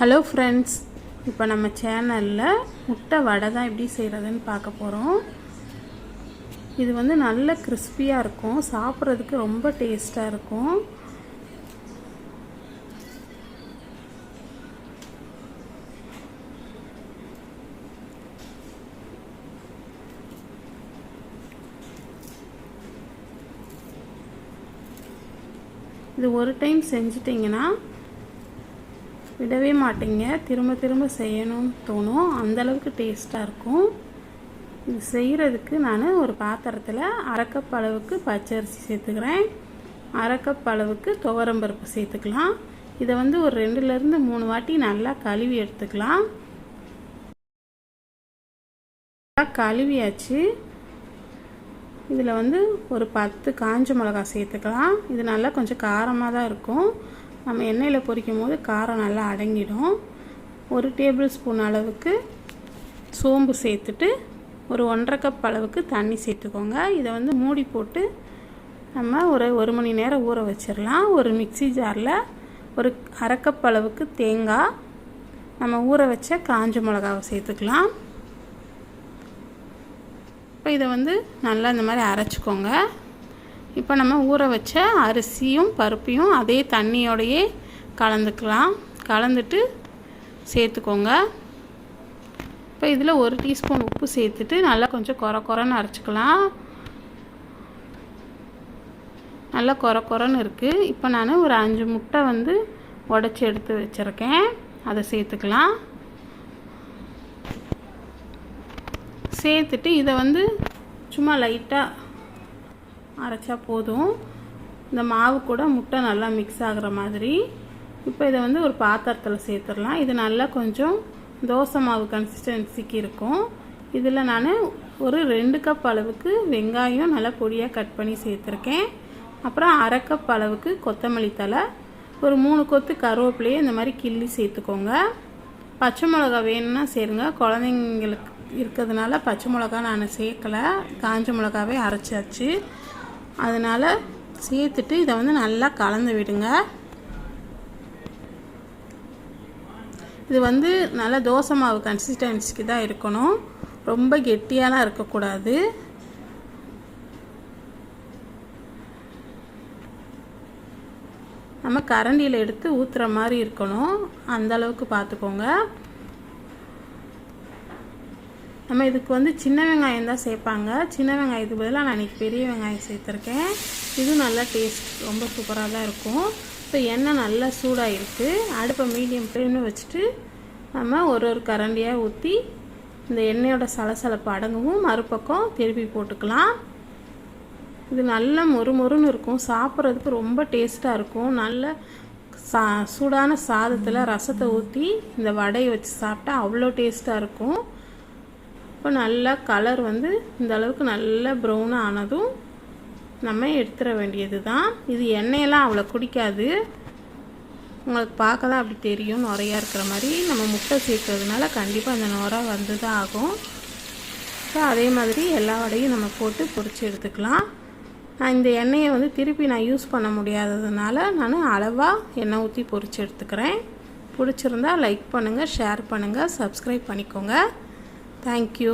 Hello friends, இப்போ நம்ம சேனலில் முட்டை வடை தான் எப்படி செய்கிறதுன்னு பார்க்க போகிறோம். இது வந்து நல்ல கிறிஸ்பியாக இருக்கும், சாப்பிட்றதுக்கு ரொம்ப டேஸ்ட்டாக இருக்கும். இது ஒரு டைம் செஞ்சிட்டிங்கன்னா விடவே மாட்டீங்க, திரும்ப திரும்ப செய்யணும்னு தோணும், அந்தளவுக்கு டேஸ்ட்டாக இருக்கும். இது செய்கிறதுக்கு நான் ஒரு பாத்திரத்தில் 1/2 கப் அளவுக்கு பச்சரிசி சேர்த்துக்கிறேன், 1/2 கப் அளவுக்கு துவரம்பருப்பு சேர்த்துக்கலாம். இதை வந்து ஒரு 2லேருந்து 3 வாட்டி நல்லா கழுவி எடுத்துக்கலாம். கழுவியாச்சு. இதில் வந்து ஒரு 10 காஞ்ச மிளகாய் சேர்த்துக்கலாம். இது நல்லா கொஞ்சம் காரமாக தான் இருக்கும், நம்ம எண்ணெயில் பொரிக்கும் போது காரம் நல்லா அடங்கிடும். 1 டேபிள் ஸ்பூன் அளவுக்கு சோம்பு சேர்த்துட்டு ஒரு 1/2 கப் அளவுக்கு தண்ணி சேர்த்துக்கோங்க. இதை வந்து மூடி போட்டு நம்ம ஒரு 1 மணி நேரம் ஊற வச்சிடலாம். ஒரு மிக்சி ஜாரில் ஒரு 1/2 கப் அளவுக்கு தேங்காய், நம்ம ஊற வச்ச காஞ்ச மிளகாவை சேர்த்துக்கலாம். இப்போ இதை வந்து நல்லா இந்த மாதிரி அரைச்சிக்கோங்க. இப்போ நம்ம ஊற வச்ச அரிசியும் பருப்பையும் அதே தண்ணியோடையே கலந்துட்டு சேர்த்துக்கோங்க. இப்போ இதில் 1 டீஸ்பூன் உப்பு சேர்த்துட்டு நல்லா கொஞ்சம் கொரன்னு அரைச்சிக்கலாம். நல்லா கொரன்னு இருக்குது. இப்போ நான் ஒரு 5 முட்டை வந்து உடச்சி எடுத்து வச்சுருக்கேன், அதை சேர்த்துக்கலாம். சேர்த்துட்டு இதை வந்து சும்மா லைட்டாக அரைச்சா போதும், இந்த மாவு கூட முட்டை நல்லா மிக்ஸ் ஆகிற மாதிரி. இப்போ இதை வந்து ஒரு பாத்திரத்தில் சேர்த்துடலாம். இது நல்லா கொஞ்சம் தோசை மாவு கன்சிஸ்டன்சிக்கு இருக்கும். இதில் நான் ஒரு 2 கப் அளவுக்கு வெங்காயம் நல்லா பொடியாக கட் பண்ணி சேர்த்துருக்கேன். அப்புறம் 1/2 கப் அளவுக்கு கொத்தமல்லி தழை, ஒரு 3 கொத்து கருவேப்பிலையை இந்த மாதிரி கிள்ளி சேர்த்துக்கோங்க. பச்சை மிளகா வேணும்னா சேருங்க, குழந்தைங்களுக்கு இருக்கிறதுனால பச்சை மிளகா நான் சேர்க்கலை, காஞ்ச மிளகாவே அரைச்சாச்சு. அதனால் சேர்த்துட்டு இதை வந்து நல்லா கலந்து விடுங்க. இது வந்து நல்லா தோசை மாவு கன்சிஸ்டன்சிக்கு தான் இருக்கணும், ரொம்ப கெட்டியாலாம் இருக்கக்கூடாது. நம்ம கரண்டியில் எடுத்து ஊற்றுற மாதிரி இருக்கணும், அந்த அளவுக்கு பார்த்துக்கோங்க. நம்ம இதுக்கு வந்து சின்ன வெங்காயம் தான் சேர்ப்பாங்க, சின்ன வெங்காயத்துக்கு பதிலாக நான் இன்றைக்கி பெரிய வெங்காயம் சேர்த்துருக்கேன். இதுவும் நல்லா டேஸ்ட் ரொம்ப சூப்பராக தான் இருக்கும். இப்போ எண்ணெய் நல்லா சூடாக இருக்குது, அடுப்பை மீடியம் ஃப்ளேமில் வச்சுட்டு நம்ம ஒரு கரண்டியாக ஊற்றி இந்த எண்ணெயோட சலசலப்பு அடங்கவும் மறுபக்கம் திருப்பி போட்டுக்கலாம். இது நல்லா மொறுன்னு இருக்கும், சாப்பிட்றதுக்கு ரொம்ப டேஸ்ட்டாக இருக்கும். நல்ல சூடான சாதத்தில் ரசத்தை ஊற்றி இந்த வடையை வச்சு சாப்பிட்டா அவ்வளோ டேஸ்ட்டாக இருக்கும். இப்போ நல்லா கலர் வந்து இந்த அளவுக்கு நல்லா ப்ரௌனாக ஆனதும் நம்ம எடுத்துட வேண்டியது தான். இது எண்ணெயெல்லாம் அவ்வளோ குடிக்காது, உங்களுக்கு பார்க்க தான் அப்படி தெரியும் நுரையாக இருக்கிற மாதிரி. நம்ம முட்டை சேர்க்கறதுனால கண்டிப்பாக அந்த நுரை வந்து தான் ஆகும். ஸோ அதே மாதிரி எல்லா வடையும் நம்ம போட்டு பொரித்து எடுத்துக்கலாம். நான் இந்த எண்ணெயை வந்து திருப்பி நான் யூஸ் பண்ண முடியாததுனால நான் அளவாக எண்ணெய் ஊற்றி பொரித்து எடுத்துக்கிறேன். பிடிச்சிருந்தா லைக் பண்ணுங்கள், ஷேர் பண்ணுங்கள், சப்ஸ்கிரைப் பண்ணிக்கோங்க. Thank you.